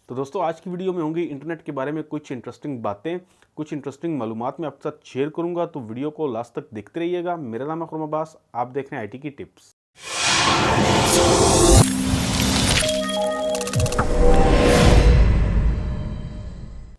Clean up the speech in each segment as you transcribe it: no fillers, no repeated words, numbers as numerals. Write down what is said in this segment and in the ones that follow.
तो दोस्तों आज की वीडियो में होंगी इंटरनेट के बारे में कुछ इंटरेस्टिंग बातें, कुछ इंटरेस्टिंग मालूमात मैं आपके साथ शेयर करूंगा, तो वीडियो को लास्ट तक देखते रहिएगा। मेरा नाम है खुरमा अब्बास, आप देख रहे हैं आईटी की टिप्स।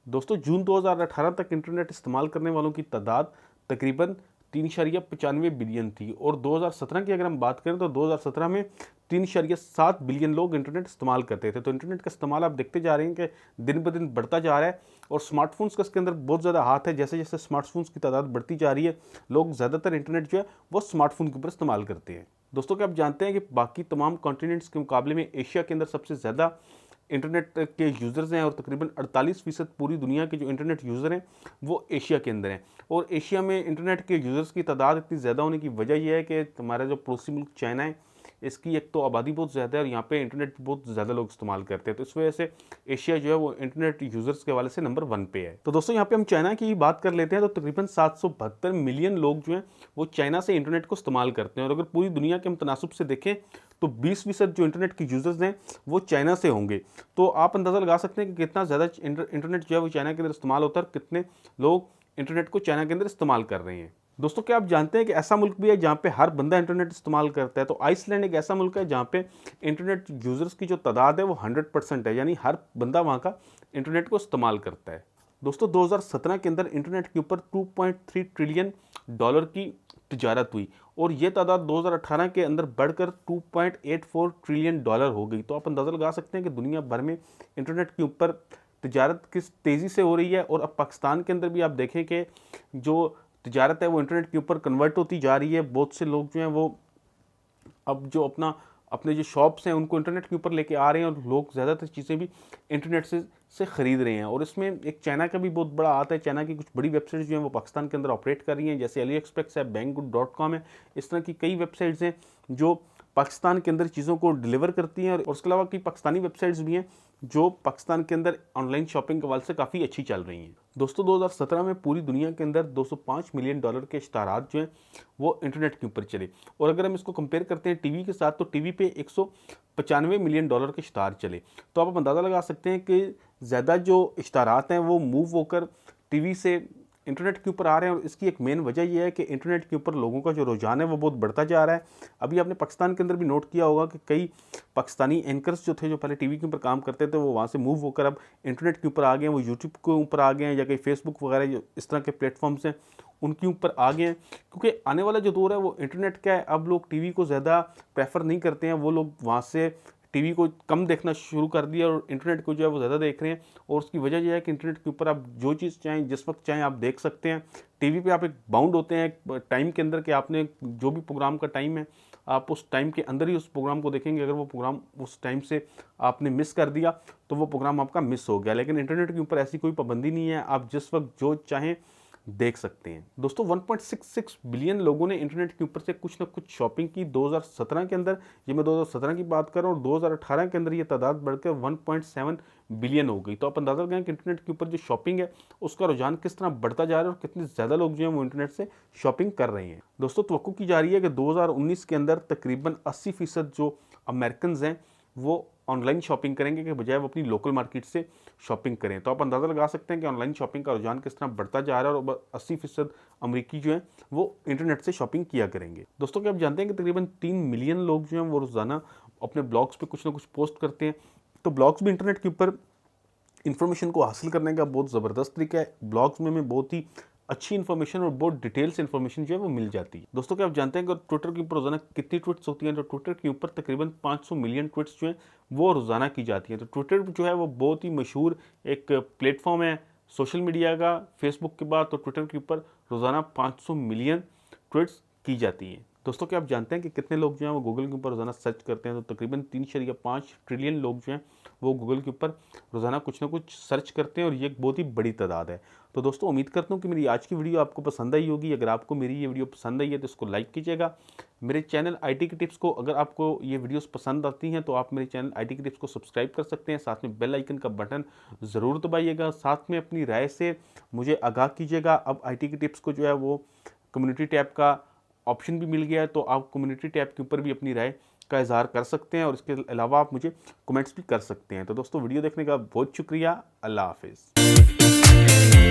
दोस्तों जून 2018 तक इंटरनेट इस्तेमाल करने वालों की तादाद तकरीबन 3.95 बिलियन थी और 2017 की अगर हम बात करें तो 2017 में 3.7 बिलियन लोग इंटरनेट इस्तेमाल करते थे। तो इंटरनेट का इस्तेमाल आप देखते जा रहे हैं कि दिन ब दिन बढ़ता जा रहा है और स्मार्टफोन्स का इसके अंदर बहुत ज़्यादा हाथ है। जैसे जैसे स्मार्टफोन्स की तादाद बढ़ती जा रही है, लोग ज़्यादातर इंटरनेट जो है वो स्मार्टफोन के ऊपर इस्तेमाल करते हैं। दोस्तों क्या आप जानते हैं कि बाकी तमाम कॉन्टिनेंट्स के मुकाबले में एशिया के अंदर सबसे ज़्यादा इंटरनेट के यूज़र्स हैं और तकरीबन 48% पूरी दुनिया के जो इंटरनेट यूज़र हैं वो एशिया के अंदर हैं। और एशिया में इंटरनेट के यूज़र्स की तादाद इतनी ज़्यादा होने की वजह यह है कि हमारा जो पड़ोसी मुल्क चाइना है, इसकी एक तो आबादी बहुत ज़्यादा है और यहाँ पे इंटरनेट बहुत ज़्यादा लोग इस्तेमाल करते हैं। तो इस वजह से एशिया जो है वो इंटरनेट यूज़र्स के हवाले से नंबर 1 पे है। तो दोस्तों यहाँ पे हम चाइना की बात कर लेते हैं तो तकरीबन 772 मिलियन लोग जो हैं वो चाइना से इंटरनेट को इस्तेमाल करते हैं। और अगर पूरी दुनिया के हम तनासुब से देखें तो 20% जो इंटरनेट के यूज़र्स हैं वो चाइना से होंगे। तो आप अंदाज़ा लगा सकते हैं कि कितना ज़्यादा इंटरनेट जो है वो चाइना के अंदर इस्तेमाल होता है और कितने लोग इंटरनेट को चाइना के अंदर इस्तेमाल कर रहे हैं। दोस्तों क्या आप जानते हैं कि ऐसा मुल्क भी है जहाँ पे हर बंदा इंटरनेट इस्तेमाल करता है। तो आइसलैंड एक ऐसा मुल्क है जहाँ पे इंटरनेट यूज़र्स की जो तादाद है वो 100% है, यानी हर बंदा वहाँ का इंटरनेट को इस्तेमाल करता है। दोस्तों 2017 के अंदर इंटरनेट के ऊपर 2.3 ट्रिलियन डॉलर की तिजारत हुई और ये तादाद 2018 के अंदर बढ़कर 2.84 ट्रिलियन डॉलर हो गई। तो आप अंदाज़ा लगा सकते हैं कि दुनिया भर में इंटरनेट के ऊपर तिजारत किस तेज़ी से हो रही है। और अब पाकिस्तान के अंदर भी आप देखें कि जो तिजारत है वो इंटरनेट के ऊपर कन्वर्ट होती जा रही है। बहुत से लोग जो हैं वो अब जो अपने जो शॉप्स हैं उनको इंटरनेट के ऊपर लेके आ रहे हैं और लोग ज़्यादातर चीज़ें भी इंटरनेट से ख़रीद रहे हैं। और इसमें एक चाइना का भी बहुत बड़ा हाथ है। चाइना की कुछ बड़ी वेबसाइट्स जो हैं वो पाकिस्तान के अंदर ऑपरेट कर रही हैं, जैसे अली एक्सप्रेस है, बैंगगुड.com है। इस तरह की कई वेबसाइट्स हैं जो पाकिस्तान के अंदर चीज़ों को डिलीवर करती हैं। और उसके अलावा कई पाकिस्तानी वेबसाइट्स भी हैं जो पाकिस्तान के अंदर ऑनलाइन शॉपिंग के हवाले से काफ़ी अच्छी चल रही हैं। दोस्तों 2017 में पूरी दुनिया के अंदर 205 मिलियन डॉलर के इश्तहारात जो हैं वो इंटरनेट के ऊपर चले। और अगर हम इसको कंपेयर करते हैं टीवी के साथ तो टीवी पे 195 मिलियन डॉलर के इश्तहार चले। तो आप अंदाज़ा लगा सकते हैं कि ज़्यादा जो इश्तहारात हैं वो मूव होकर टीवी से इंटरनेट के ऊपर आ रहे हैं। और इसकी एक मेन वजह यह है कि इंटरनेट के ऊपर लोगों का जो रुझान है वो बहुत बढ़ता जा रहा है। अभी आपने पाकिस्तान के अंदर भी नोट किया होगा कि कई पाकिस्तानी एंकर्स जो थे जो पहले टीवी के ऊपर काम करते थे वो वहाँ से मूव होकर अब इंटरनेट के ऊपर आ गए हैं, वो यूट्यूब के ऊपर आ गए हैं या कई फेसबुक वगैरह जो इस तरह के प्लेटफॉर्म्स हैं उनके ऊपर आ गए हैं। क्योंकि आने वाला जो दौर है वो इंटरनेट का है। अब लोग टीवी को ज़्यादा प्रेफर नहीं करते हैं, वो लोग वहाँ से टीवी को कम देखना शुरू कर दिया और इंटरनेट को जो है वो ज़्यादा देख रहे हैं। और उसकी वजह यह है कि इंटरनेट के ऊपर आप जो चीज़ चाहें जिस वक्त चाहें आप देख सकते हैं। टीवी पे आप एक बाउंड होते हैं एक टाइम के अंदर कि आपने जो भी प्रोग्राम का टाइम है आप उस टाइम के अंदर ही उस प्रोग्राम को देखेंगे। अगर वो प्रोग्राम उस टाइम से आपने मिस कर दिया तो वो प्रोग्राम आपका मिस हो गया। लेकिन इंटरनेट के ऊपर ऐसी कोई पाबंदी नहीं है, आप जिस वक्त जो चाहें देख सकते हैं। दोस्तों 1.66 बिलियन लोगों ने इंटरनेट के ऊपर से कुछ ना कुछ शॉपिंग की 2017 के अंदर। ये मैं 2017 की बात कर रहा हूँ और 2018 के अंदर ये तादाद बढ़कर 1.7 बिलियन हो गई। तो आप अंदाज़ा लगाएं कि इंटरनेट के ऊपर जो शॉपिंग है उसका रुझान किस तरह बढ़ता जा रहा है और कितने ज़्यादा लोग जो हैं वो इंटरनेट से शॉपिंग कर रहे हैं। दोस्तों तवक्कुह की जा रही है कि 2019 के अंदर तकरीबन 80% जो अमेरिकन हैं वो ऑनलाइन शॉपिंग करेंगे कि बजाय वो अपनी लोकल मार्केट से शॉपिंग करें। तो आप अंदाज़ा लगा सकते हैं कि ऑनलाइन शॉपिंग का रुझान किस तरह बढ़ता जा रहा है और 80% अमरीकी जो हैं वो इंटरनेट से शॉपिंग किया करेंगे। दोस्तों क्या आप जानते हैं कि तकरीबन 3 मिलियन लोग जो हैं वो रोज़ाना अपने ब्लॉग्स पे कुछ ना कुछ पोस्ट करते हैं। तो ब्लॉग्स भी इंटरनेट के ऊपर इन्फॉर्मेशन को हासिल करने का बहुत ज़बरदस्त तरीका है। ब्लॉग्स में हमें बहुत ही अच्छी इन्फॉर्मेशन और बहुत डिटेल्स इन्फॉर्मेशन जो है वो मिल जाती है। दोस्तों क्या आप जानते हैं कि ट्विटर के ऊपर रोज़ाना कितनी ट्वीट्स होती हैं? तो ट्विटर के ऊपर तकरीबन 500 मिलियन ट्वीट्स जो हैं वो रोज़ाना की जाती हैं। तो ट्विटर जो है वो बहुत ही मशहूर एक प्लेटफॉर्म है सोशल मीडिया का। फेसबुक के बाद तो ट्विटर के ऊपर रोज़ाना 500 मिलियन ट्वीट्स की जाती हैं। दोस्तों क्या आप जानते हैं कि कितने लोग जो हैं वो गूगल के ऊपर रोज़ाना सर्च करते हैं? तो तकरीबन 3.5 ट्रिलियन लोग जो हैं वो गूगल के ऊपर रोज़ाना कुछ ना कुछ सर्च करते हैं और ये एक बहुत ही बड़ी तादाद है। तो दोस्तों उम्मीद करता हूँ कि मेरी आज की वीडियो आपको पसंद आई होगी। अगर आपको मेरी ये वीडियो पसंद आई है तो इसको लाइक कीजिएगा। मेरे चैनल आईटी की टिप्स को अगर आपको ये वीडियोस पसंद आती हैं तो आप मेरे चैनल आईटी की टिप्स को सब्सक्राइब कर सकते हैं। साथ में बेल आइकन का बटन ज़रूर दबाइएगा। साथ में अपनी राय से मुझे आगाह कीजिएगा। अब आईटी की टिप्स को जो है वो कम्युनिटी टैब का ऑप्शन भी मिल गया है, तो आप कम्युनिटी टैब के ऊपर भी अपनी राय का इजहार कर सकते हैं और इसके अलावा आप मुझे कमेंट्स भी कर सकते हैं। तो दोस्तों वीडियो देखने का बहुत शुक्रिया। अल्लाह हाफिज़।